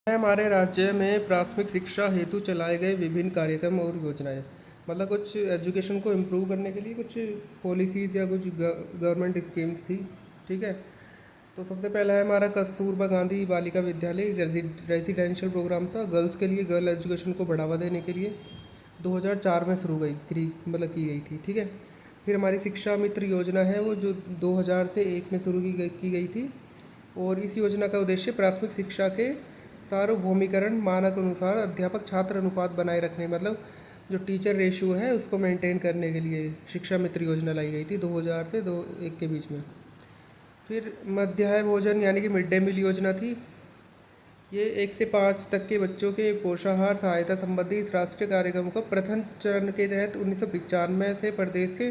हमारे राज्य में प्राथमिक शिक्षा हेतु चलाए गए विभिन्न कार्यक्रम और योजनाएं। मतलब कुछ एजुकेशन को इम्प्रूव करने के लिए कुछ पॉलिसीज़ या कुछ गवर्नमेंट स्कीम्स थी। ठीक है। तो सबसे पहला है हमारा कस्तूरबा गांधी बालिका विद्यालय रेजिडेंशियल प्रोग्राम था गर्ल्स के लिए, गर्ल एजुकेशन को बढ़ावा देने के लिए 2004 में शुरू की गई थी। ठीक है। फिर हमारी शिक्षा मित्र योजना है वो जो 2000 से 1 में शुरू की गई थी। और इस योजना का उद्देश्य प्राथमिक शिक्षा के सार्वभौमिकरण मानक अनुसार अध्यापक छात्र अनुपात बनाए रखने, मतलब जो टीचर रेशियो है उसको मेंटेन करने के लिए शिक्षा मित्र योजना लाई गई थी 2000 से 2001 के बीच में। फिर मध्याह्न भोजन यानी कि मिड डे मील योजना थी। ये 1 से 5 तक के बच्चों के पोषाहार सहायता संबंधी इस राष्ट्रीय कार्यक्रम को प्रथम चरण के तहत 1995 से प्रदेश के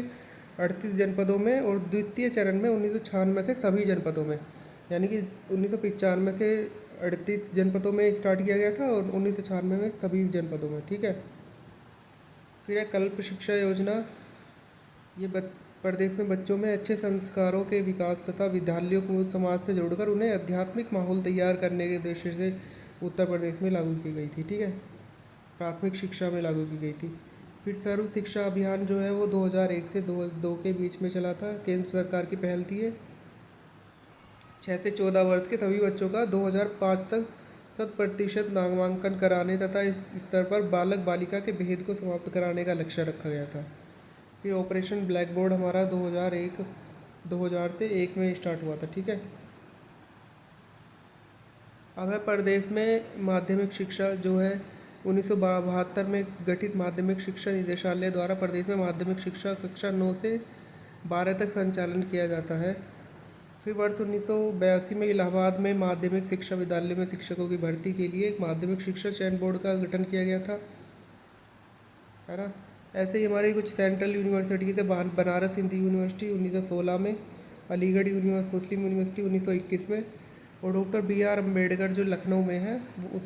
38 जनपदों में और द्वितीय चरण में 1996 से सभी जनपदों में, यानी कि 1995 से 38 जनपदों में स्टार्ट किया गया था और 1996 में सभी जनपदों में। ठीक है। फिर है कल्प शिक्षा योजना। ये प्रदेश में बच्चों में अच्छे संस्कारों के विकास तथा विद्यालयों को समाज से जोड़कर उन्हें आध्यात्मिक माहौल तैयार करने के उद्देश्य से उत्तर प्रदेश में लागू की गई थी। ठीक है। प्राथमिक शिक्षा में लागू की गई थी। फिर सर्व शिक्षा अभियान जो है वो 2001 से 2 के बीच में चला था। केंद्र सरकार की पहल थी ये। 6 से 14 वर्ष के सभी बच्चों का 2005 तक 100% नामांकन कराने तथा इस स्तर पर बालक बालिका के भेद को समाप्त कराने का लक्ष्य रखा गया था। फिर ऑपरेशन ब्लैक बोर्ड हमारा 2000 से 1 में स्टार्ट हुआ था। ठीक है। अब है प्रदेश में माध्यमिक शिक्षा जो है 1972 में गठित माध्यमिक शिक्षा निदेशालय द्वारा प्रदेश में माध्यमिक शिक्षा कक्षा 9 से 12 तक संचालन किया जाता है। फिर वर्ष 1982 में इलाहाबाद में माध्यमिक शिक्षा विद्यालय में शिक्षकों की भर्ती के लिए एक माध्यमिक शिक्षा चयन बोर्ड का गठन किया गया था, है ना। ऐसे ही हमारी कुछ सेंट्रल यूनिवर्सिटी से बनारस हिंदू यूनिवर्सिटी 1916 में, अलीगढ़ मुस्लिम यूनिवर्सिटी 1921 में, और डॉक्टर BR अम्बेडकर जो लखनऊ में है वो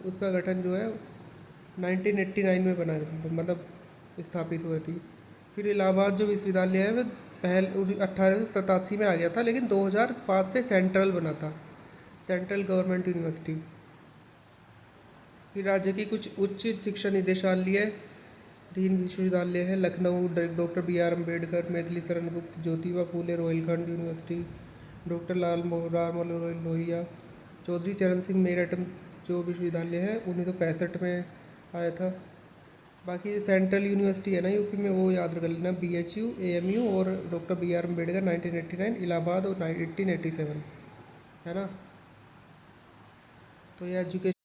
उसका गठन जो है 1989 में बना, मतलब स्थापित हुई थी। फिर इलाहाबाद जो विश्वविद्यालय है वह 1887 में आ गया था, लेकिन 2005 से सेंट्रल बना था, सेंट्रल गवर्नमेंट यूनिवर्सिटी। फिर राज्य की कुछ उच्च शिक्षा निदेशालय 3 विश्वविद्यालय है Lucknow doctor BR Ambedkar, Maithili Sharan Gupt, Jyotiba Phule Rohilkhand university, doctor Ram Lohia, Chaudhary चरण सिंह मेरठ जो विश्वविद्यालय है 1965 में आया था। बाकी सेंट्रल यूनिवर्सिटी है ना यूपी में वो याद कर लेना, BHU, AMU और डॉक्टर BR अम्बेडकर 1989, इलाहाबाद और 1887, है ना। तो ये एजुकेशन